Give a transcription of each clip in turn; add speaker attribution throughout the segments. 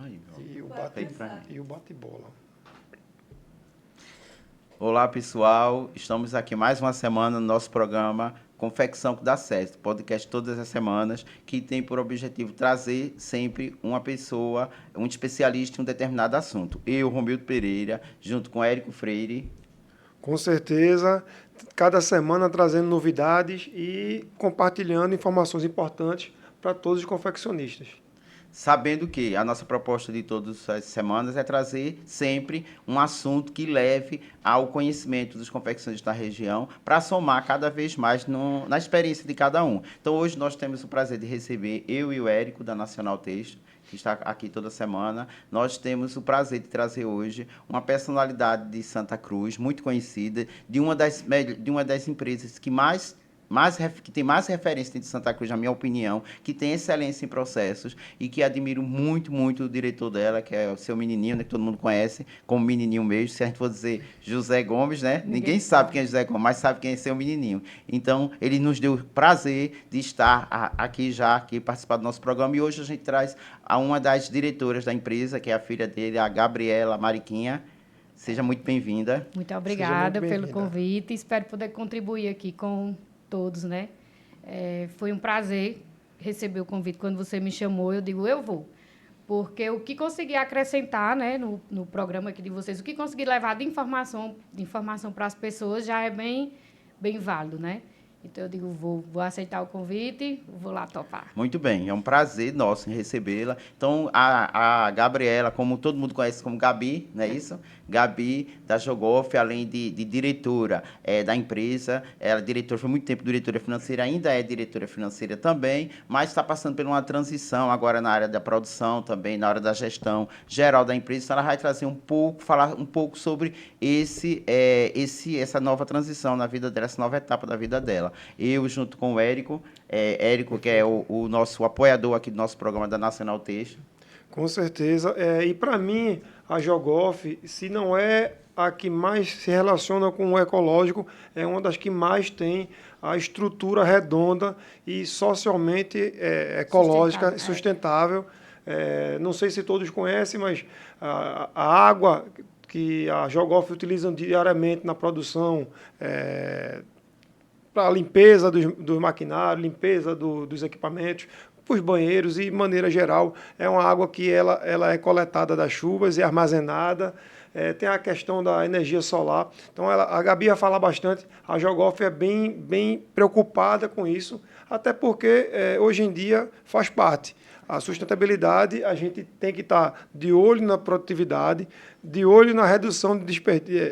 Speaker 1: Aí,
Speaker 2: E o bate-bola.
Speaker 1: olá, pessoal. Estamos aqui mais uma semana no nosso programa Confecção que dá certo, podcast todas as semanas, que tem por objetivo trazer sempre uma pessoa, um especialista em um determinado assunto. Eu, Romildo Pereira, junto com Érico Freire.
Speaker 2: Com certeza, cada semana trazendo novidades e compartilhando informações importantes para todos os confeccionistas.
Speaker 1: Sabendo que a nossa proposta de todas as semanas é trazer sempre um assunto que leve ao conhecimento dos confeccionistas da região para somar cada vez mais na experiência de cada um. Então, hoje nós temos o prazer de receber eu e o Érico, da Nacional Texto, que está aqui toda semana. Nós temos o prazer de trazer hoje uma personalidade de Santa Cruz, muito conhecida, de uma das empresas que tem mais referência de Santa Cruz, na minha opinião, que tem excelência em processos e que admiro muito, muito o diretor dela, que é o seu menininho, né, que todo mundo conhece como menininho mesmo. Se a gente for dizer José Gomes, né? Ninguém sabe quem é José Gomes, mas sabe quem é seu menininho. Então, ele nos deu o prazer de estar aqui participar do nosso programa, e hoje a gente traz a uma das diretoras da empresa, que é a filha dele, a Gabriela Mariquinha. Seja muito bem-vinda.
Speaker 3: Muito
Speaker 2: Seja muito
Speaker 3: obrigada pelo
Speaker 2: bem-vinda.
Speaker 3: convite. Espero poder contribuir aqui com todos, né? Foi um prazer receber o convite. Quando você me chamou, eu digo, eu vou. Porque o que consegui acrescentar, né, no programa aqui de vocês, o que consegui levar de informação para as pessoas já é bem válido, né? Então, eu digo, vou aceitar o convite, vou lá topar.
Speaker 1: Muito bem, é um prazer nosso em recebê-la. Então, a Gabriela, como todo mundo conhece como Gabi, não é isso? Gabi, da Jogoff, além de diretora da empresa, ela foi muito tempo diretora financeira, ainda é diretora financeira também, mas está passando por uma transição agora na área da produção também, na área da gestão geral da empresa. Então, ela vai trazer falar um pouco sobre essa nova transição na vida dela, essa nova etapa da vida dela. Eu, junto com o Érico, Érico, que é o nosso apoiador aqui do nosso programa da Nacional Texto.
Speaker 2: Com certeza. E para mim, a Jogoff, se não é a que mais se relaciona com o ecológico, é uma das que mais tem a estrutura redonda e socialmente ecológica e sustentável. Não sei se todos conhecem, mas a água que a Jogoff utiliza diariamente na produção, para a limpeza do maquinário, limpeza dos equipamentos, para os banheiros e, de maneira geral, é uma água que ela é coletada das chuvas e armazenada. Tem a questão da energia solar. Então, a Gabi ia falar bastante, a Jogoff é bem preocupada com isso, até porque hoje em dia faz parte. A sustentabilidade, a gente tem que estar de olho na produtividade, de olho na redução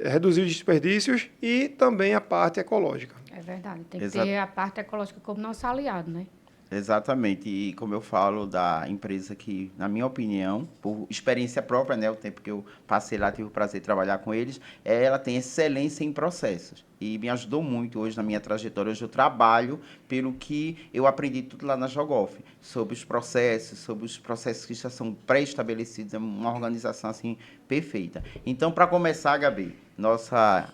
Speaker 2: reduzir os desperdícios e também a parte ecológica.
Speaker 3: É verdade, tem que ter a parte ecológica como nosso aliado, né?
Speaker 1: Exatamente, e como eu falo da empresa que, na minha opinião, por experiência própria, né, o tempo que eu passei lá, tive o prazer de trabalhar com eles, ela tem excelência em processos e me ajudou muito hoje na minha trajetória. Hoje eu trabalho pelo que eu aprendi tudo lá na Jogoff, sobre os processos que já são pré-estabelecidos, é uma organização assim perfeita. Então, para começar, Gabi,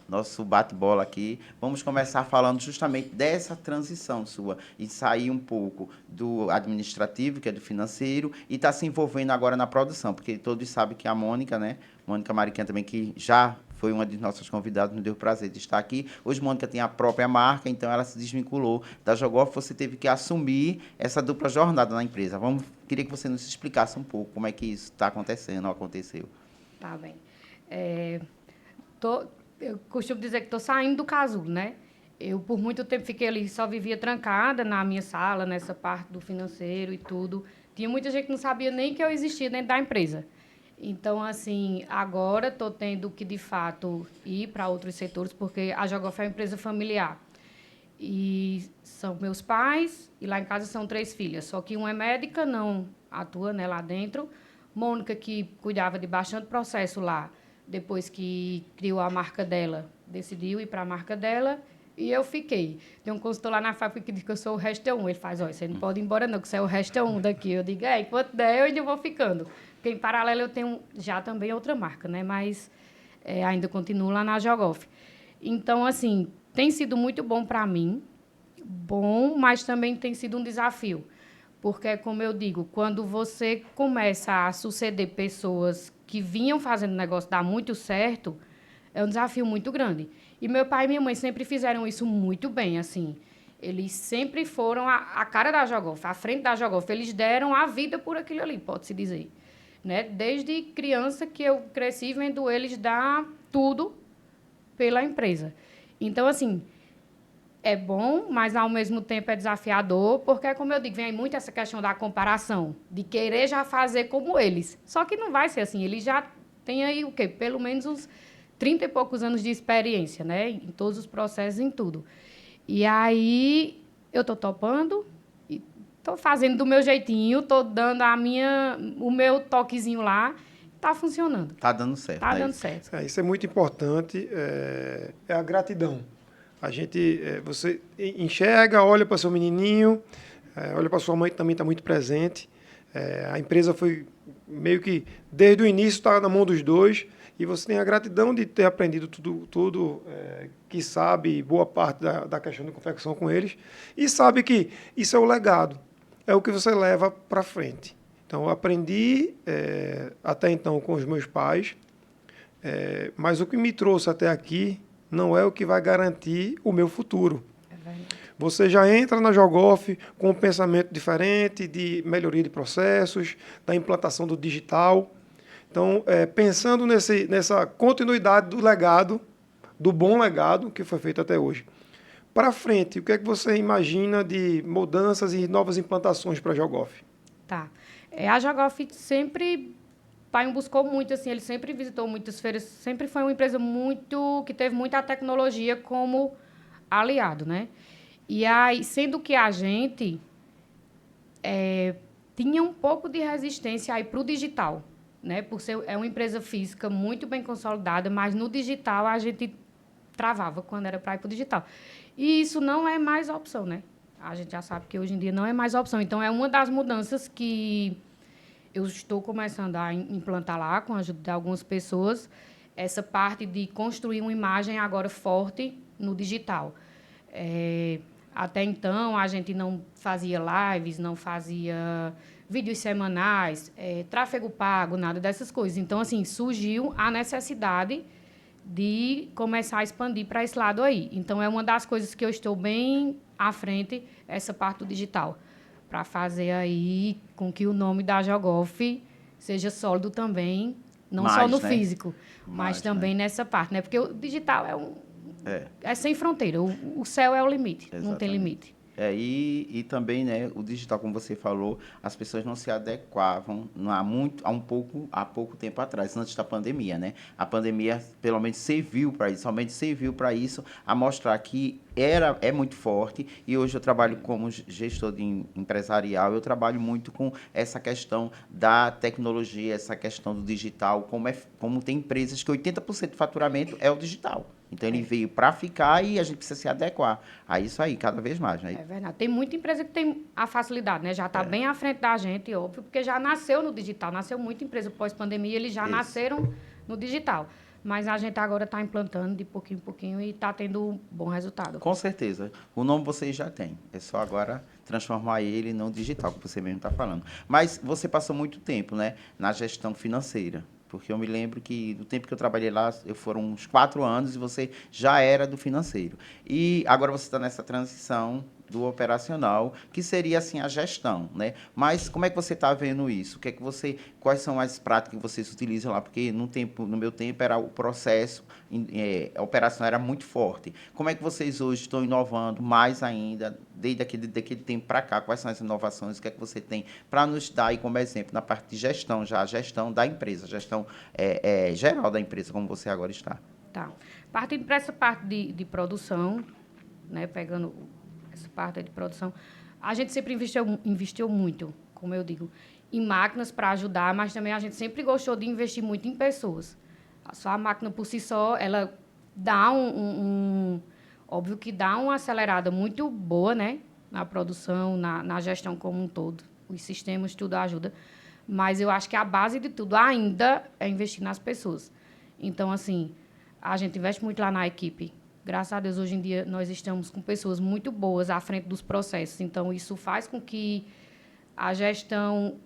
Speaker 1: nosso bate-bola aqui, vamos começar falando justamente dessa transição sua e sair um pouco do administrativo, que é do financeiro, e estar se envolvendo agora na produção, porque todos sabem que a Mônica, né? Mônica Mariquinha também, que já foi uma de nossas convidadas, nos deu o prazer de estar aqui. Hoje, Mônica tem a própria marca, então ela se desvinculou da Jogoff. Você teve que assumir essa dupla jornada na empresa. Queria que você nos explicasse um pouco como é que isso está acontecendo ou aconteceu.
Speaker 3: Tá bem. Eu costumo dizer que estou saindo do casulo, né? Eu, por muito tempo, fiquei ali, só vivia trancada na minha sala, nessa parte do financeiro e tudo. Tinha muita gente que não sabia nem que eu existia dentro da empresa. Então, assim, agora estou tendo que, de fato, ir para outros setores, porque a Jogoff é uma empresa familiar. E são meus pais, e lá em casa são 3 filhas. Só que uma é médica, não atua, né, lá dentro. Mônica, que cuidava de bastante processo lá, depois que criou a marca dela, decidiu ir para a marca dela, e eu fiquei. Tem um consultor lá na fábrica que diz que eu sou o resto é um. Ele faz, olha, você não pode ir embora não, que você é o resto é um daqui. Eu digo, enquanto der, eu ainda vou ficando. Porque, em paralelo, eu tenho já também outra marca, né? Mas ainda continuo lá na Jogoff. Então, assim, tem sido muito bom para mim, bom, mas também tem sido um desafio. Porque, como eu digo, quando você começa a suceder pessoas que vinham fazendo o negócio dar muito certo, é um desafio muito grande. E meu pai e minha mãe sempre fizeram isso muito bem, assim. Eles sempre foram a cara da Jogoff, à frente da Jogoff. Eles deram a vida por aquilo ali, pode-se dizer. Né? Desde criança que eu cresci vendo eles dar tudo pela empresa. Então, assim, é bom, mas ao mesmo tempo é desafiador, porque, como eu digo, vem aí muito essa questão da comparação, de querer já fazer como eles. Só que não vai ser assim. Eles já têm aí o quê? Pelo menos uns 30 e poucos anos de experiência, né? Em todos os processos, em tudo. E aí eu estou topando, estou fazendo do meu jeitinho, estou dando o meu toquezinho lá, está funcionando.
Speaker 1: Tá dando certo.
Speaker 3: Está
Speaker 1: né?
Speaker 3: dando certo.
Speaker 2: Isso é muito importante, é a gratidão. A gente, você enxerga, olha para seu menininho, olha para sua mãe que também está muito presente. A empresa foi meio que, desde o início, está na mão dos dois. E você tem a gratidão de ter aprendido tudo que sabe, boa parte da questão de confecção com eles. E sabe que isso é o legado, é o que você leva para frente. Então, eu aprendi até então com os meus pais, mas o que me trouxe até aqui não é o que vai garantir o meu futuro.
Speaker 3: É verdade.
Speaker 2: Você já entra na Jogoff com um pensamento diferente de melhoria de processos, da implantação do digital. Então, pensando nessa continuidade do legado, do bom legado que foi feito até hoje. Para frente, o que é que você imagina de mudanças e novas implantações para a Jogoff?
Speaker 3: Tá. A Jogoff sempre, pai buscou muito, assim, ele sempre visitou muitas feiras, sempre foi uma empresa que teve muita tecnologia como aliado, né? E aí, sendo que a gente tinha um pouco de resistência aí para o digital, né? Por ser uma empresa física muito bem consolidada, mas no digital a gente travava quando era para ir para o digital. E isso não é mais opção, né? A gente já sabe que hoje em dia não é mais opção. Então, é uma das mudanças que eu estou começando a implantar lá, com a ajuda de algumas pessoas, essa parte de construir uma imagem agora forte no digital. Até então, a gente não fazia lives, não fazia vídeos semanais, tráfego pago, nada dessas coisas. Então, assim, surgiu a necessidade de começar a expandir para esse lado aí. Então, é uma das coisas que eu estou bem à frente, essa parte do digital, para fazer aí com que o nome da Jogoff seja sólido também, não só no físico, mas também nessa parte, né? Porque o digital é sem fronteira, o céu é o limite,
Speaker 1: Exatamente.
Speaker 3: não tem limite.
Speaker 1: E também, né, o digital, como você falou, as pessoas não se adequavam há pouco tempo atrás, antes da pandemia, né? A pandemia, pelo menos, serviu para isso, somente serviu para isso, a mostrar que é muito forte. E hoje eu trabalho como gestor empresarial, eu trabalho muito com essa questão da tecnologia, essa questão do digital, como tem empresas que 80% do faturamento é o digital. Então, ele veio para ficar e a gente precisa se adequar a isso aí, cada vez mais, né?
Speaker 3: É verdade. Tem muita empresa que tem a facilidade, né? Já está bem à frente da gente, óbvio, porque já nasceu no digital. Nasceu muita empresa pós-pandemia, eles já nasceram no digital. Mas a gente agora está implantando de pouquinho em pouquinho e está tendo um bom resultado.
Speaker 1: Com certeza. O nome vocês já têm. É só agora transformar ele no digital, que você mesmo está falando. Mas você passou muito tempo, né, na gestão financeira. Porque eu me lembro que no tempo que eu trabalhei lá, foram uns 4 anos e você já era do financeiro. E agora você está nessa transição do operacional, que seria assim a gestão, né? Mas como é que você está vendo isso? Quais são as práticas que vocês utilizam lá? Porque no meu tempo era o processo operacional era muito forte. Como é que vocês hoje estão inovando mais ainda desde aquele tempo para cá? Quais são as inovações? O que é que você tem para nos dar aí como exemplo na parte de gestão, já a gestão da empresa, a gestão geral da empresa, como você agora está?
Speaker 3: Tá. Partindo para essa parte de produção, né, pegando essa parte de produção, a gente sempre investiu muito, como eu digo, em máquinas para ajudar, mas também a gente sempre gostou de investir muito em pessoas. Só a máquina por si só, ela dá óbvio que dá uma acelerada muito boa, né, na produção, na gestão como um todo. Os sistemas, tudo ajuda. Mas eu acho que a base de tudo ainda é investir nas pessoas. Então, assim, a gente investe muito lá na equipe. Graças a Deus, hoje em dia, nós estamos com pessoas muito boas à frente dos processos. Então, isso faz com que a gestão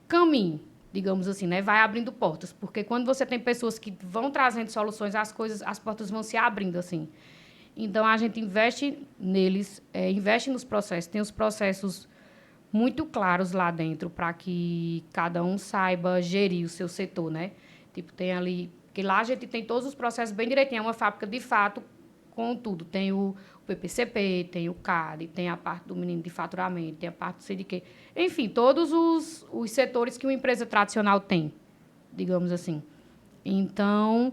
Speaker 3: caminhe, digamos assim, né? Vai abrindo portas, porque quando você tem pessoas que vão trazendo soluções, as portas vão se abrindo, assim. Então, a gente investe neles, investe nos processos, tem os processos muito claros lá dentro para que cada um saiba gerir o seu setor, né? Tipo, tem ali... Porque lá a gente tem todos os processos bem direitinho. É uma fábrica, de fato, com tudo. Tem o PPCP, tem o CAD, tem a parte do menino de faturamento, tem a parte do CDQ. Enfim, todos os setores que uma empresa tradicional tem, digamos assim. Então,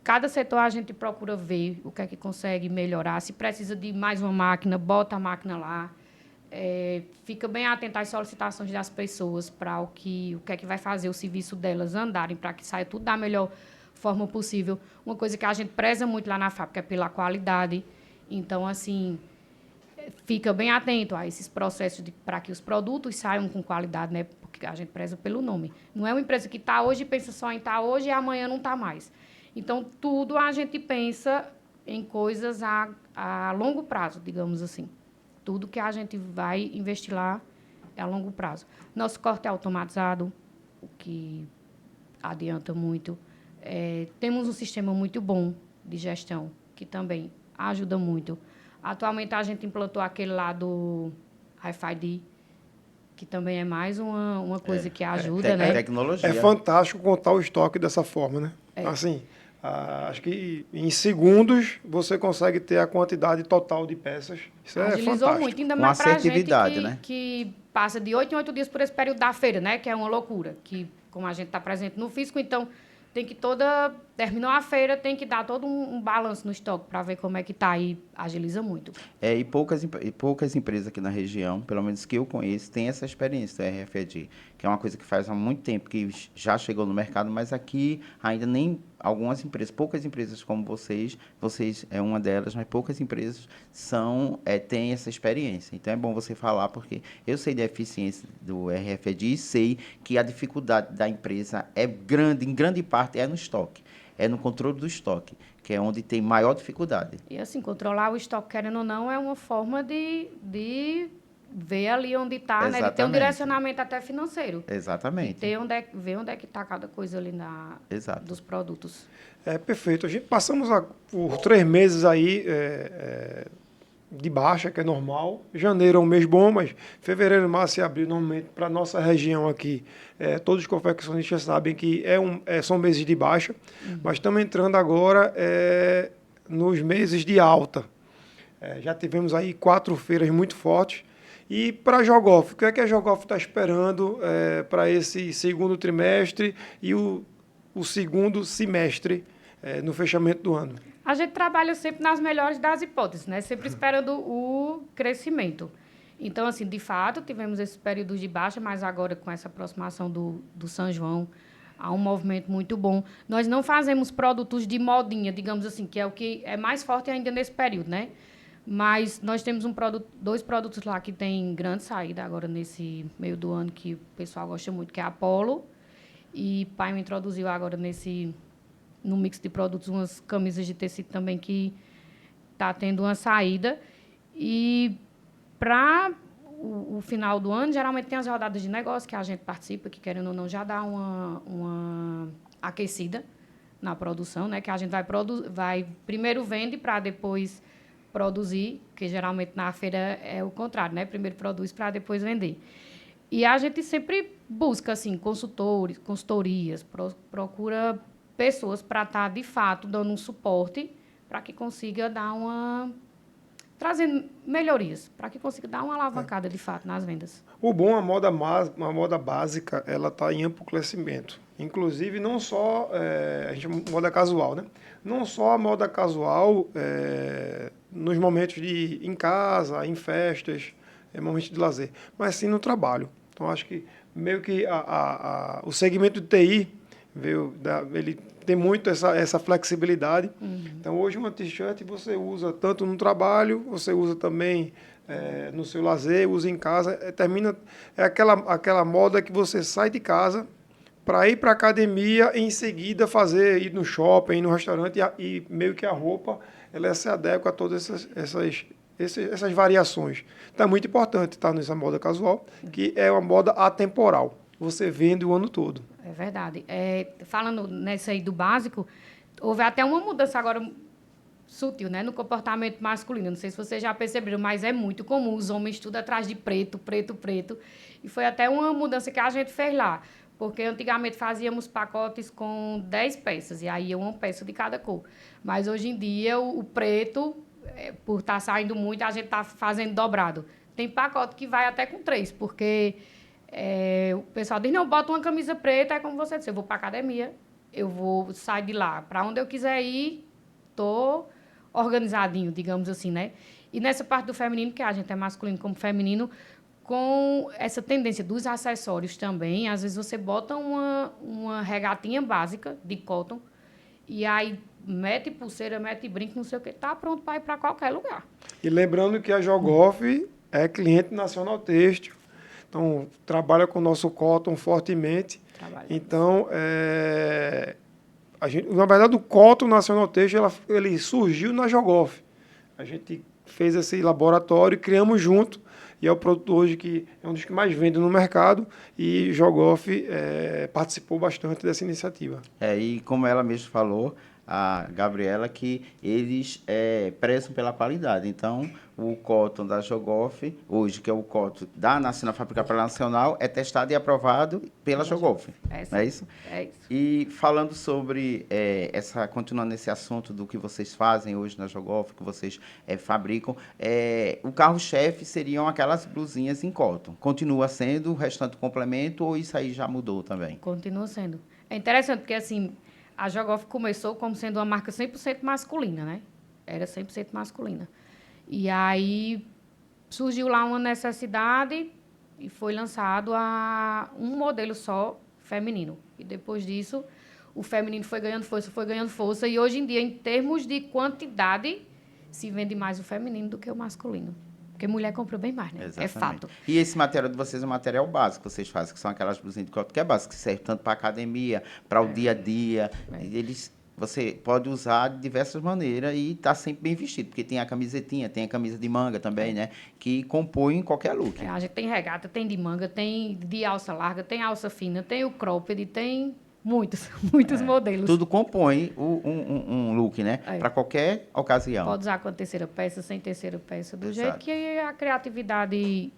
Speaker 3: cada setor a gente procura ver o que é que consegue melhorar. Se precisa de mais uma máquina, bota a máquina lá. Fica bem atento às solicitações das pessoas para o que é que vai fazer o serviço delas andarem, para que saia tudo da melhor forma possível. Uma coisa que a gente preza muito lá na fábrica é pela qualidade. Então, assim, fica bem atento a esses processos para que os produtos saiam com qualidade, né? Porque a gente preza pelo nome. Não é uma empresa que está hoje e pensa só em estar hoje e amanhã não está mais. Então, tudo a gente pensa em coisas a longo prazo, digamos assim. Tudo que a gente vai investir lá é a longo prazo. Nosso corte é automatizado, o que adianta muito. Temos um sistema muito bom de gestão, que também ajuda muito. Atualmente, a gente implantou aquele lá do RFID, que também é mais uma coisa que ajuda, né?
Speaker 1: Tecnologia.
Speaker 2: É fantástico contar o estoque dessa forma, né? Assim, acho que em segundos você consegue ter a quantidade total de peças. Isso é
Speaker 3: Agilizou
Speaker 2: fantástico.
Speaker 3: muito, ainda
Speaker 1: Com
Speaker 3: mais para a gente
Speaker 1: assertividade, né?
Speaker 3: que passa de 8 em 8 dias por esse período da feira, né? Que é uma loucura. Que, como a gente está presente no físico, então tem que terminou a feira, tem que dar todo um balanço no estoque para ver como é que está e agiliza muito.
Speaker 1: E poucas empresas aqui na região, pelo menos que eu conheço, têm essa experiência do RFID, que é uma coisa que faz há muito tempo que já chegou no mercado, mas aqui ainda nem algumas empresas, poucas empresas como vocês é uma delas, mas poucas empresas têm essa experiência. Então é bom você falar, porque eu sei da eficiência do RFID e sei que a dificuldade da empresa é grande, em grande parte é no estoque, é no controle do estoque, que é onde tem maior dificuldade.
Speaker 3: E assim, controlar o estoque, querendo ou não, é uma forma de ver ali onde está, né? De ter um direcionamento até financeiro.
Speaker 1: Exatamente.
Speaker 3: De ver onde é que está cada coisa ali dos produtos.
Speaker 2: Perfeito. A gente passamos por 3 meses aí de baixa, que é normal. Janeiro é um mês bom, mas fevereiro, março e abril, normalmente, para a nossa região aqui, todos os confeccionistas sabem que são meses de baixa, mas estamos entrando agora nos meses de alta. Já tivemos aí 4 feiras muito fortes. E para a Jogoff, o que é que a Jogoff está esperando para esse segundo trimestre e o segundo semestre no fechamento do ano?
Speaker 3: A gente trabalha sempre nas melhores das hipóteses, né? Sempre esperando o crescimento. Então, assim, de fato, tivemos esses períodos de baixa, mas agora com essa aproximação do São João, há um movimento muito bom. Nós não fazemos produtos de modinha, digamos assim, que é o que é mais forte ainda nesse período, né? Mas nós temos 2 produtos lá que têm grande saída agora nesse meio do ano, que o pessoal gosta muito, que é a Apollo. E Pai me introduziu agora no mix de produtos umas camisas de tecido também que está tendo uma saída. E para o final do ano, geralmente tem as rodadas de negócio que a gente participa, que querendo ou não já dá uma aquecida na produção, né? Que a gente vai primeiro vende para depois produzir, que geralmente na feira é o contrário, né? Primeiro produz para depois vender. E a gente sempre busca, assim, consultorias, procura pessoas para estar, de fato, dando um suporte para que consiga trazendo melhorias, para que consiga dar uma alavancada, de fato, nas vendas.
Speaker 2: O bom, a moda básica, ela está em amplo crescimento. Inclusive, não só, a gente chama moda casual, né? Não só a moda casual nos momentos em casa, em festas, momentos de lazer, mas sim no trabalho. Então, acho que meio que o segmento de TI, ele tem muito essa flexibilidade. Então, hoje uma t-shirt você usa tanto no trabalho, você usa também no seu lazer, usa em casa. É aquela moda que você sai de casa para ir para a academia e em seguida ir no shopping, ir no restaurante e meio que a roupa ela se adequa a todas essas variações. Então é muito importante estar nessa moda casual, que é uma moda atemporal. Você vende o ano todo.
Speaker 3: É verdade. Falando nessa aí do básico, houve até uma mudança agora sutil, né, no comportamento masculino. Não sei se vocês já perceberam, mas é muito comum os homens tudo atrás de preto, preto, preto. E foi até uma mudança que a gente fez lá. Porque antigamente fazíamos pacotes com 10 peças, e aí uma peça de cada cor. Mas hoje em dia, o preto, por estar saindo muito, a gente está fazendo dobrado. Tem pacote que vai até com 3, porque o pessoal diz, não, bota uma camisa preta, é como você disse, eu vou para academia, eu vou sair de lá. Para onde eu quiser ir, estou organizadinho, digamos assim, né? E nessa parte do feminino, que a gente é masculino como feminino, com essa tendência dos acessórios também, às vezes você bota uma regatinha básica de cotton e aí mete pulseira, mete brinco, não sei o que, tá pronto para ir para qualquer lugar.
Speaker 2: E lembrando que a Jogoff é cliente nacional têxtil, então trabalha com o nosso cotton fortemente. Então, na verdade, o cotton nacional têxtil ele surgiu na Jogoff. A gente fez esse laboratório e criamos junto. E é o produto hoje que é um dos que mais vende no mercado e Jogoff participou bastante dessa iniciativa.
Speaker 1: E como ela mesma falou, a Gabriela, que eles prezam pela qualidade. Então, o cotton da Jogoff, hoje, que é o cotton da Nacional Fábrica para Nacional, é testado e aprovado pela Jogoff. Não é isso?
Speaker 3: É isso.
Speaker 1: E falando sobre, continuando nesse assunto do que vocês fazem hoje na Jogoff, que vocês fabricam, o carro-chefe seriam aquelas blusinhas em cotton. Continua sendo o restante do complemento ou isso aí já mudou também?
Speaker 3: Continua sendo. É interessante porque, assim, a Jogoff começou como sendo uma marca 100% masculina, né? Era 100% masculina. E aí surgiu lá uma necessidade e foi lançado um modelo só feminino. E depois disso, o feminino foi ganhando força. E hoje em dia, em termos de quantidade, se vende mais o feminino do que o masculino. Porque mulher compra bem mais, né?
Speaker 1: Exatamente.
Speaker 3: É fato.
Speaker 1: E esse material de vocês é um material básico que vocês fazem, que são aquelas blusinhas de cotton que é básico, que serve tanto para academia, para o dia a dia. Você pode usar de diversas maneiras e está sempre bem vestido, porque tem a camisetinha, tem a camisa de manga também, né? Que compõem qualquer look.
Speaker 3: A gente tem regata, tem de manga, tem de alça larga, tem alça fina, tem o cropped, tem muitos modelos.
Speaker 1: Tudo compõe um look, né? Para qualquer ocasião.
Speaker 3: Pode usar com a terceira peça, sem terceira peça, do jeito que a criatividade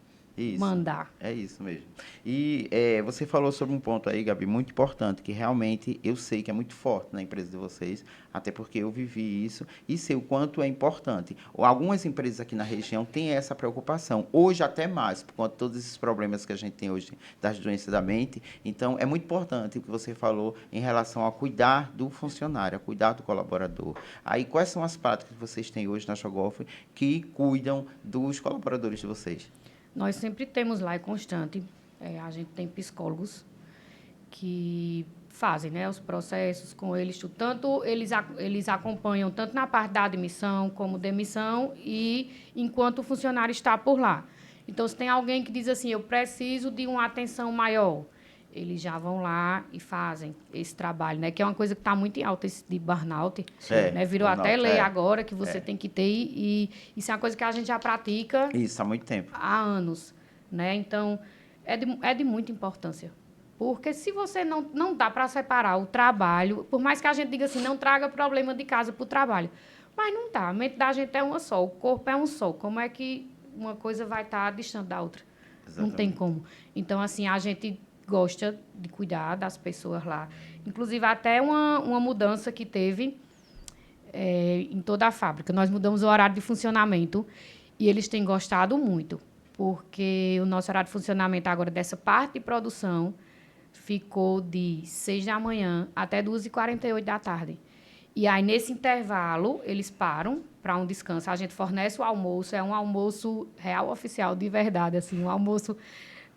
Speaker 3: mandar.
Speaker 1: É isso mesmo. E você falou sobre um ponto aí, Gabi, muito importante, que realmente eu sei que é muito forte na empresa de vocês, até porque eu vivi isso e sei o quanto é importante. Algumas empresas aqui na região têm essa preocupação, hoje até mais, por conta de todos esses problemas que a gente tem hoje das doenças da mente. Então, é muito importante o que você falou em relação a cuidar do funcionário, a cuidar do colaborador. Aí, quais são as práticas que vocês têm hoje na Jogoff que cuidam dos colaboradores de vocês?
Speaker 3: Nós sempre temos lá, é constante, a gente tem psicólogos que fazem, né, os processos com eles. Tanto eles acompanham tanto na parte da admissão como demissão e enquanto o funcionário está por lá. Então, se tem alguém que diz assim, eu preciso de uma atenção maior, eles já vão lá e fazem esse trabalho, né? Que é uma coisa que está muito em alta, esse de burnout. Né? Virou até lei agora que você tem que ter, e isso é uma coisa que a gente já pratica
Speaker 1: há muito tempo.
Speaker 3: Há anos. Né? Então, é de muita importância. Porque se você não dá para separar o trabalho, por mais que a gente diga assim, não traga problema de casa para o trabalho, mas não dá. A mente da gente é uma só, o corpo é um só. Como é que uma coisa vai estar distante da outra? Exatamente. Não tem como. Então, assim, a gente gosta de cuidar das pessoas lá. Inclusive, até uma mudança que teve em toda a fábrica. Nós mudamos o horário de funcionamento e eles têm gostado muito, porque o nosso horário de funcionamento agora dessa parte de produção ficou de 6 da manhã até 2h48 da tarde. E aí, nesse intervalo, eles param para um descanso. A gente fornece o almoço, é um almoço real, oficial, de verdade, assim, um almoço.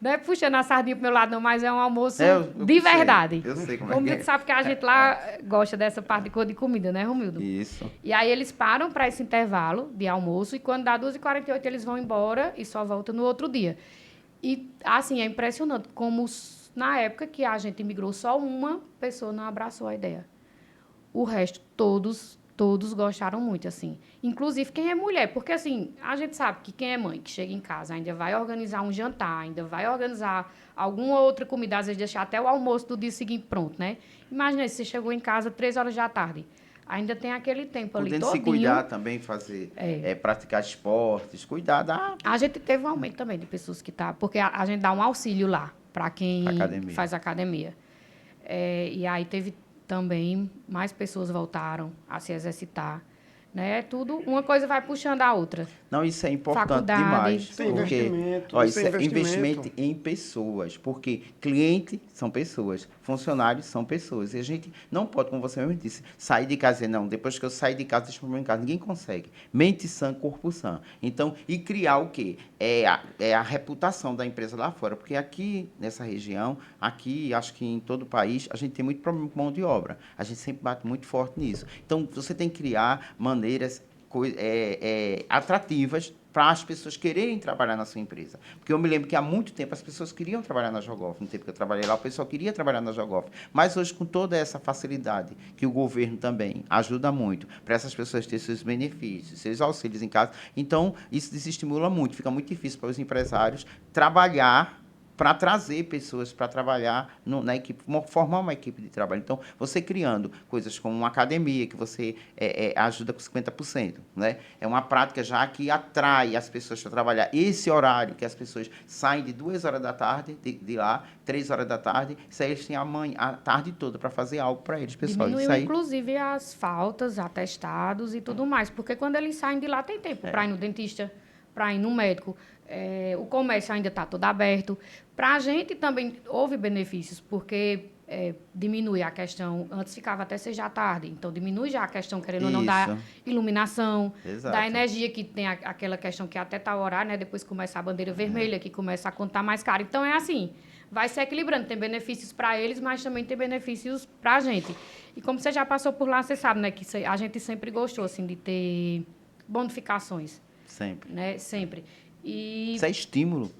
Speaker 3: Não é puxando a sardinha pro meu lado, não, mas é um almoço de verdade.
Speaker 1: Eu sei como
Speaker 3: Romildo
Speaker 1: é que é.
Speaker 3: sabe que a gente lá gosta dessa parte de comida, né, Romildo?
Speaker 1: Isso.
Speaker 3: E aí eles param para esse intervalo de almoço e quando dá 2h48 eles vão embora e só voltam no outro dia. E, assim, é impressionante como na época que a gente imigrou, só uma pessoa não abraçou a ideia. O resto, todos todos gostaram muito, assim. Inclusive quem é mulher, porque, assim, a gente sabe que quem é mãe, que chega em casa, ainda vai organizar um jantar, ainda vai organizar alguma outra comida, às vezes deixar até o almoço do dia seguinte pronto, né? Imagina se você chegou em casa 3 horas da tarde. Ainda tem aquele tempo ali
Speaker 1: Podendo
Speaker 3: todinho.
Speaker 1: se cuidar também, praticar esportes, cuidar da
Speaker 3: A gente teve um aumento também de pessoas que tá, porque a gente dá um auxílio lá para quem
Speaker 1: academia.
Speaker 3: faz academia. E aí teve também mais pessoas voltaram a se exercitar, né? Tudo uma coisa vai puxando a outra.
Speaker 1: Não, isso é importante
Speaker 3: Faculdade,
Speaker 1: demais.
Speaker 2: Sem
Speaker 1: Porque,
Speaker 2: investimento,
Speaker 1: ó, isso
Speaker 2: sem
Speaker 1: é investimento em pessoas. Porque cliente são pessoas, funcionários são pessoas. E a gente não pode, como você mesmo disse, sair de casa e dizer, não, depois que eu sair de casa, deixa o problema em casa. Ninguém consegue. Mente sã, corpo sã. Então, e criar o quê? É a reputação da empresa lá fora. Porque aqui, nessa região, aqui, acho que em todo o país, a gente tem muito problema com mão de obra. A gente sempre bate muito forte nisso. Então, você tem que criar maneiras atrativas para as pessoas quererem trabalhar na sua empresa. Porque eu me lembro que há muito tempo as pessoas queriam trabalhar na Jogoff. No tempo que eu trabalhei lá, o pessoal queria trabalhar na Jogoff. Mas hoje, com toda essa facilidade, que o governo também ajuda muito para essas pessoas terem seus benefícios, seus auxílios em casa, então isso desestimula muito. Fica muito difícil para os empresários trabalhar para trazer pessoas para trabalhar na equipe, formar uma equipe de trabalho. Então, você criando coisas como uma academia, que você ajuda com 50%, né? É uma prática já que atrai as pessoas para trabalhar. Esse horário que as pessoas saem de 2 horas da tarde, de lá, 3 horas da tarde, isso aí eles têm a tarde toda para fazer algo para eles, pessoal.
Speaker 3: Diminuiu,
Speaker 1: Isso aí,
Speaker 3: inclusive, as faltas, atestados e tudo mais. Porque quando eles saem de lá, tem tempo para ir no dentista, para ir no médico. O comércio ainda está todo aberto. Para a gente também houve benefícios, porque diminui a questão... Antes ficava até 6 da tarde. Então, diminui já a questão, querendo ou não, da iluminação,
Speaker 1: Exato.
Speaker 3: da energia, que tem aquela questão que até está o horário, né? Depois começa a bandeira vermelha, que começa a contar mais caro. Então, é assim, vai se equilibrando. Tem benefícios para eles, mas também tem benefícios para a gente. E como você já passou por lá, você sabe, né? Que a gente sempre gostou, assim, de ter bonificações.
Speaker 1: sempre.
Speaker 3: Né? Sempre.
Speaker 1: Isso é estímulo.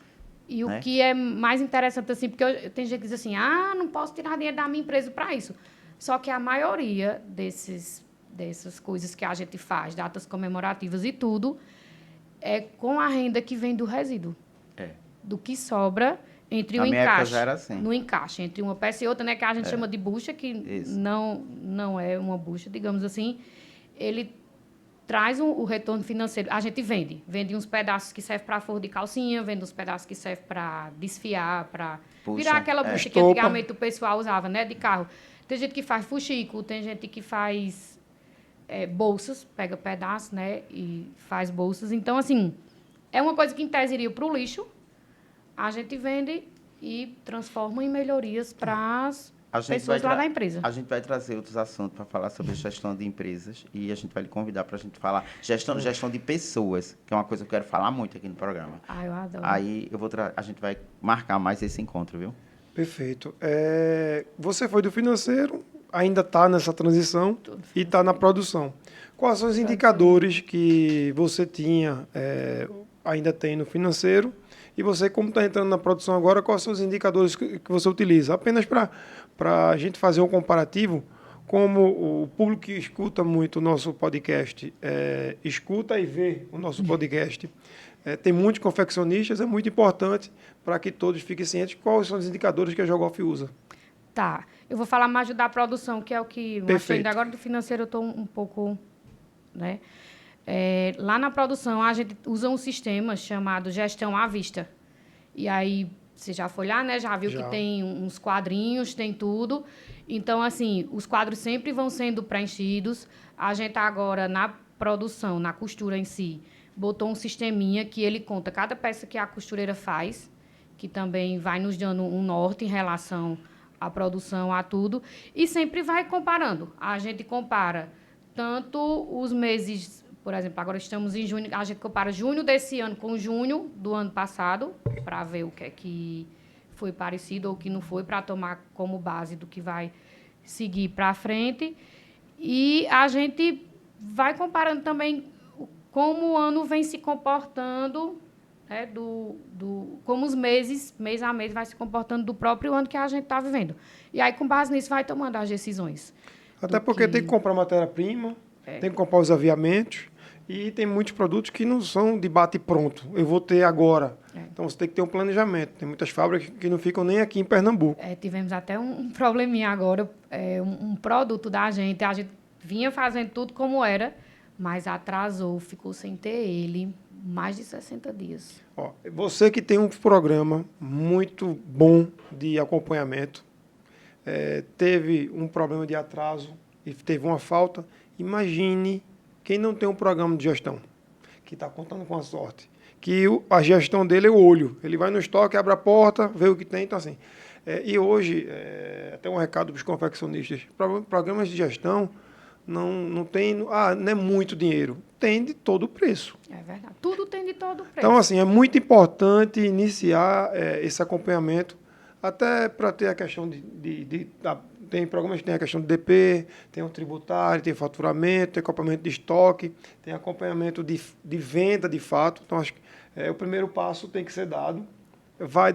Speaker 3: E
Speaker 1: né?
Speaker 3: O que é mais interessante, assim, porque tem gente que diz assim, não posso tirar dinheiro da minha empresa para isso. Só que a maioria dessas coisas que a gente faz, datas comemorativas e tudo, é com a renda que vem do resíduo. Do que sobra entre o encaixe.
Speaker 1: Era assim.
Speaker 3: No encaixe, entre uma peça e outra, né, que a gente chama de bucha, que não é uma bucha, digamos assim. Ele traz o retorno financeiro. A gente vende uns pedaços que servem para forro de calcinha, vende uns pedaços que servem para desfiar, para virar aquela bucha que antigamente o pessoal usava, né, de carro. Tem gente que faz fuxico, tem gente que faz bolsas, pega pedaços, né, e faz bolsas. Então, assim, é uma coisa que em tese iria para o lixo, a gente vende e transforma em melhorias para as pessoas lá da empresa.
Speaker 1: A gente vai trazer outros assuntos para falar sobre gestão de empresas e a gente vai lhe convidar para a gente falar gestão de pessoas, que é uma coisa que eu quero falar muito aqui no programa.
Speaker 3: Eu adoro.
Speaker 1: Aí a gente vai marcar mais esse encontro, viu?
Speaker 2: Perfeito. Você foi do financeiro, ainda está nessa transição e está na produção. Quais são os indicadores que você tinha, ainda tem no financeiro? E você, como está entrando na produção agora, quais são os indicadores que você utiliza? Apenas para a gente fazer um comparativo, como o público que escuta muito o nosso podcast, escuta e vê o nosso podcast, tem muitos confeccionistas, é muito importante para que todos fiquem cientes quais são os indicadores que a Jogoff usa.
Speaker 3: Tá. Eu vou falar mais da produção, que é o que...
Speaker 2: Perfeito.
Speaker 3: Agora do financeiro eu estou um pouco... né? Lá na produção, a gente usa um sistema chamado gestão à vista. E aí, você já foi lá, né? Já viu que tem uns quadrinhos, tem tudo. Então, assim, os quadros sempre vão sendo preenchidos. A gente agora, na produção, na costura em si, botou um sisteminha que ele conta cada peça que a costureira faz, que também vai nos dando um norte em relação à produção, a tudo. E sempre vai comparando. A gente compara tanto os meses... Por exemplo, agora estamos em junho, a gente compara junho desse ano com junho do ano passado, para ver o que é que foi parecido ou o que não foi, para tomar como base do que vai seguir para frente. E a gente vai comparando também como o ano vem se comportando, né, como os meses, mês a mês, vai se comportando do próprio ano que a gente está vivendo. E aí, com base nisso, vai tomando as decisões.
Speaker 2: Até porque tem que comprar matéria-prima, tem que comprar os aviamentos e tem muitos produtos que não são de bate pronto. Eu vou ter agora. Então, você tem que ter um planejamento. Tem muitas fábricas que não ficam nem aqui em Pernambuco.
Speaker 3: Tivemos até um probleminha agora, um produto da gente, a gente vinha fazendo tudo como era, mas atrasou, ficou sem ter ele mais de 60 dias.
Speaker 2: Ó, você que tem um programa muito bom de acompanhamento, teve um problema de atraso e teve uma falta, imagine quem não tem um programa de gestão, que está contando com a sorte, que a gestão dele é o olho. Ele vai no estoque, abre a porta, vê o que tem, então assim. E hoje, até um recado para os confeccionistas, programas de gestão não tem, não é muito dinheiro, tem de todo o preço.
Speaker 3: É verdade, tudo tem de todo o preço.
Speaker 2: Então, assim, é muito importante iniciar esse acompanhamento, até para ter a questão tem programas que tem a questão de DP, tem o tributário, tem faturamento, tem acompanhamento de estoque, tem acompanhamento de venda de fato. Então, acho que o primeiro passo tem que ser dado.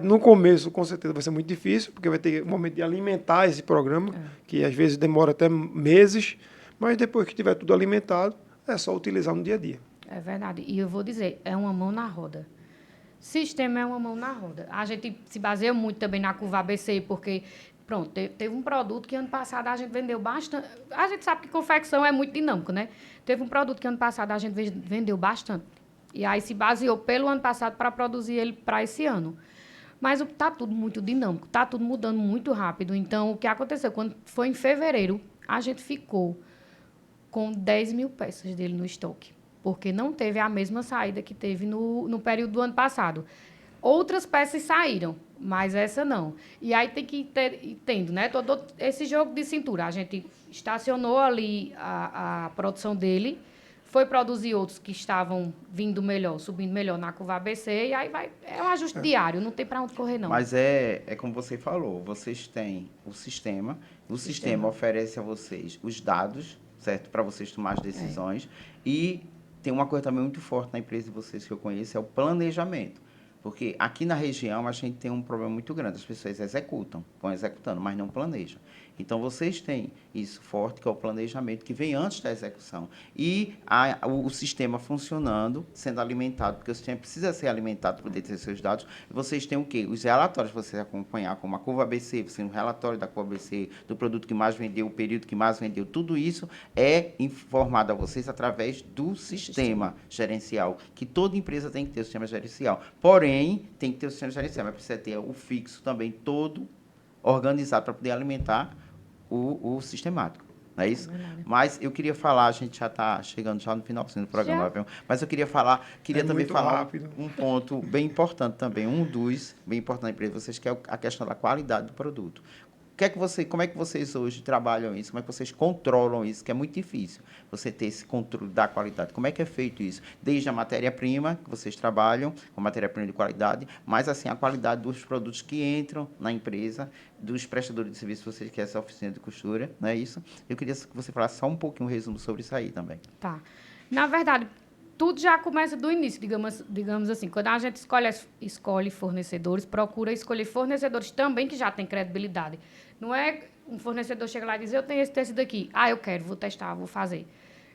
Speaker 2: No começo, com certeza, vai ser muito difícil, porque vai ter um momento de alimentar esse programa, que às vezes demora até meses, mas depois que tiver tudo alimentado, é só utilizar no dia a dia.
Speaker 3: É verdade. E eu vou dizer, é uma mão na roda. Sistema é uma mão na roda. A gente se baseia muito também na curva ABC, porque, pronto, teve um produto que ano passado a gente vendeu bastante. A gente sabe que confecção é muito dinâmico, né? Teve um produto que ano passado a gente vendeu bastante. E aí se baseou pelo ano passado para produzir ele para esse ano. Mas está tudo muito dinâmico, está tudo mudando muito rápido. Então, o que aconteceu? Quando foi em fevereiro, a gente ficou com 10 mil peças dele no estoque, porque não teve a mesma saída que teve no período do ano passado. Outras peças saíram, mas essa não. E aí tem que ir tendo, né? Todo esse jogo de cintura. A gente estacionou ali a produção dele, foi produzir outros que estavam vindo melhor, subindo melhor na curva ABC, e aí é um ajuste diário, não tem para onde correr, não.
Speaker 1: Mas é como você falou, vocês têm o sistema oferece a vocês os dados, certo? Para vocês tomar as decisões. E tem uma coisa também muito forte na empresa de vocês que eu conheço, é o planejamento. Porque aqui na região a gente tem um problema muito grande. As pessoas vão executando, mas não planejam. Então, vocês têm isso forte, que é o planejamento, que vem antes da execução. E o sistema funcionando, sendo alimentado, porque o sistema precisa ser alimentado para poder ter seus dados. E vocês têm o quê? Os relatórios para vocês acompanhar, como a curva ABC, você tem um relatório da curva ABC, do produto que mais vendeu, o período que mais vendeu. Tudo isso é informado a vocês através do sistema gerencial, que toda empresa tem que ter o sistema gerencial. Porém, tem que ter o sistema gerencial, mas precisa ter o fixo também todo organizado para poder alimentar o sistemático, não é isso? Mas eu queria falar, a gente já está chegando já no finalzinho do programa, viu? Mas eu queria também falar um ponto bem importante também, bem importante da empresa de vocês, que é a questão da qualidade do produto. Como é que vocês hoje trabalham isso? Como é que vocês controlam isso? Que é muito difícil você ter esse controle da qualidade. Como é que é feito isso? Desde a matéria-prima, que vocês trabalham com matéria-prima de qualidade, mas assim, a qualidade dos produtos que entram na empresa, dos prestadores de serviço, vocês que é essa oficina de costura, não é isso? Eu queria que você falasse só um pouquinho, um resumo sobre isso aí também.
Speaker 3: Tá. Na verdade, tudo já começa do início, digamos assim. Quando a gente escolhe fornecedores, procura escolher fornecedores também que já têm credibilidade. Não é um fornecedor chega lá e diz, eu tenho esse tecido aqui. Eu quero, vou testar, vou fazer.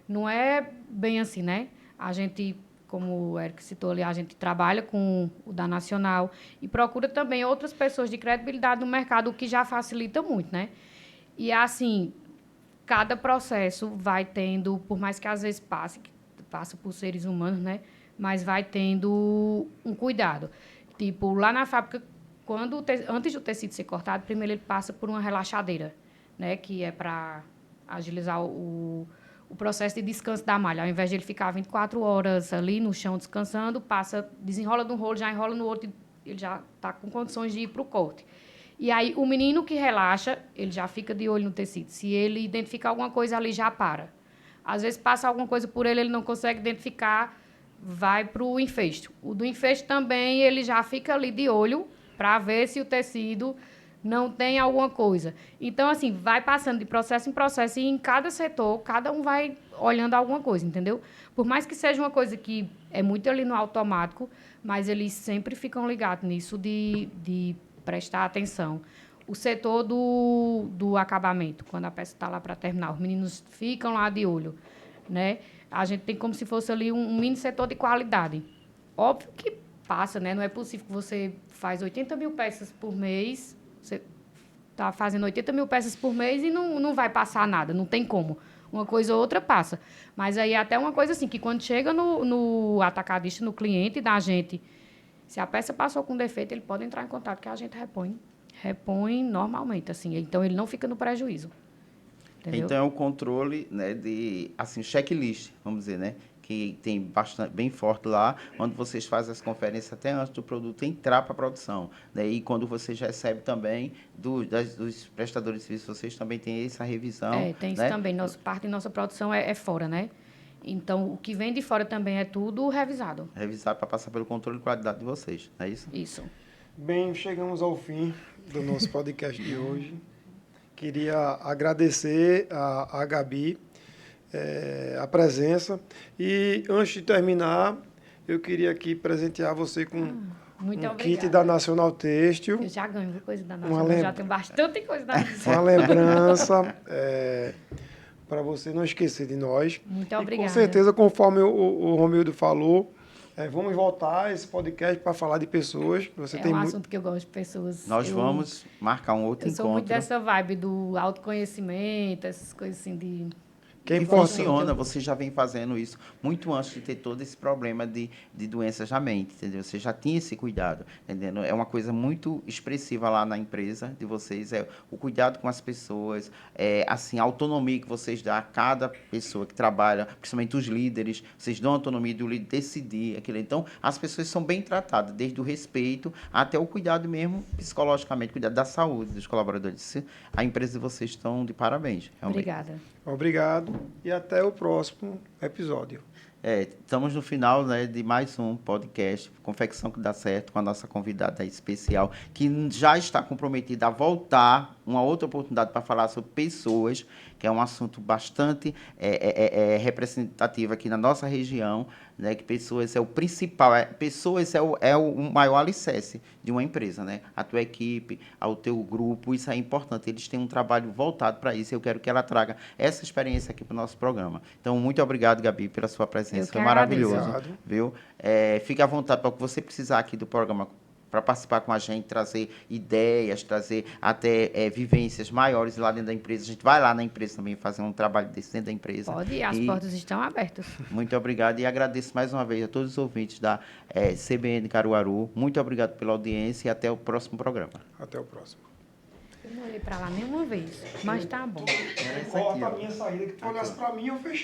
Speaker 3: Não é bem assim, né? A gente, como o Eric citou ali, a gente trabalha com o da Nacional e procura também outras pessoas de credibilidade no mercado, o que já facilita muito, né? E, assim, cada processo vai tendo, por mais que às vezes passa por seres humanos, né? Mas vai tendo um cuidado. Tipo, lá na fábrica, antes do tecido ser cortado, primeiro ele passa por uma relaxadeira, né? Que é para agilizar o processo de descanso da malha. Ao invés de ele ficar 24 horas ali no chão descansando, desenrola de um rolo, já enrola no outro, ele já está com condições de ir para o corte. E aí, o menino que relaxa, ele já fica de olho no tecido. Se ele identificar alguma coisa ali, já para. Às vezes, passa alguma coisa por ele não consegue identificar, vai para o enfeite. O do enfeite também, ele já fica ali de olho para ver se o tecido não tem alguma coisa. Então, assim, vai passando de processo em processo e em cada setor, cada um vai olhando alguma coisa, entendeu? Por mais que seja uma coisa que é muito ali no automático, mas eles sempre ficam ligados nisso de prestar atenção. O setor do acabamento, quando a peça está lá para terminar, os meninos ficam lá de olho. né? A gente tem como se fosse ali um mini setor de qualidade. Óbvio que passa, né? Não é possível que você faz 80 mil peças por mês, você está fazendo 80 mil peças por mês e não vai passar nada, não tem como. Uma coisa ou outra passa. Mas aí é até uma coisa assim, que quando chega no atacadista, no cliente da gente, se a peça passou com defeito, ele pode entrar em contato que a gente repõe. Repõe normalmente, assim. Então, ele não fica no prejuízo. Entendeu?
Speaker 1: Então é o controle, né, de assim, checklist, vamos dizer, né? Que tem bastante, bem forte lá, onde vocês fazem as conferências até antes do produto entrar para a produção. Né? E quando vocês recebem também dos prestadores de serviço, vocês também têm essa revisão.
Speaker 3: Tem isso
Speaker 1: né?
Speaker 3: também. Parte da nossa produção é fora, né? Então, o que vem de fora também é tudo revisado.
Speaker 1: Revisar para passar pelo controle de qualidade de vocês, não é isso?
Speaker 3: Isso.
Speaker 2: Bem, chegamos ao fim do nosso podcast de hoje. Queria agradecer a Gabi a presença. E, antes de terminar, eu queria aqui presentear você com
Speaker 3: Muito
Speaker 2: um
Speaker 3: obrigada.
Speaker 2: kit da Nacional Têxtil.
Speaker 3: Eu já ganho coisa da Nacional. Eu já tenho bastante coisa da Nacional.
Speaker 2: Uma lembrança para você não esquecer de nós.
Speaker 3: Muito
Speaker 2: E,
Speaker 3: obrigada.
Speaker 2: com certeza, conforme o Romildo falou, vamos voltar a esse podcast para falar de pessoas. Você tem
Speaker 3: assunto que eu gosto de pessoas.
Speaker 1: Nós vamos marcar um outro
Speaker 3: Eu
Speaker 1: encontro.
Speaker 3: sou muito dessa vibe do autoconhecimento, essas coisas assim de...
Speaker 2: Que é
Speaker 1: E
Speaker 2: importante.
Speaker 1: funciona, você já vem fazendo isso muito antes de ter todo esse problema de doenças da mente, entendeu? Você já tinha esse cuidado, entendeu? É uma coisa muito expressiva lá na empresa de vocês, é o cuidado com as pessoas, assim, a autonomia que vocês dão a cada pessoa que trabalha, principalmente os líderes, vocês dão autonomia do líder decidir aquilo. Então, as pessoas são bem tratadas, desde o respeito até o cuidado mesmo psicologicamente, cuidado da saúde dos colaboradores. A empresa de vocês estão de parabéns, realmente.
Speaker 3: Obrigada.
Speaker 2: Obrigado e até o próximo episódio.
Speaker 1: Estamos no final, né, de mais um podcast, Confecção que Dá Certo, com a nossa convidada especial, que já está comprometida a voltar, uma outra oportunidade para falar sobre pessoas, que é um assunto bastante representativo aqui na nossa região, né, que pessoas é o principal, pessoas é o maior alicerce de uma empresa, né? A tua equipe, o teu grupo, isso é importante. Eles têm um trabalho voltado para isso. Eu quero que ela traga essa experiência aqui para o nosso programa. Então, muito obrigado, Gabi, pela sua presença. Foi maravilhoso,
Speaker 2: agradeço.
Speaker 1: viu? Fique à vontade para o que você precisar aqui do programa, para participar com a gente, trazer ideias, trazer até vivências maiores lá dentro da empresa. A gente vai lá na empresa também fazer um trabalho desse dentro da empresa.
Speaker 3: Pode, as portas estão abertas.
Speaker 1: Muito obrigado e agradeço mais uma vez a todos os ouvintes da CBN Caruaru. Muito obrigado pela audiência e até o próximo programa.
Speaker 2: Até o próximo.
Speaker 3: Eu não olhei para lá nenhuma vez, mas tá bom.
Speaker 2: Corta a minha saída, que tu olhasse para mim, eu fechei.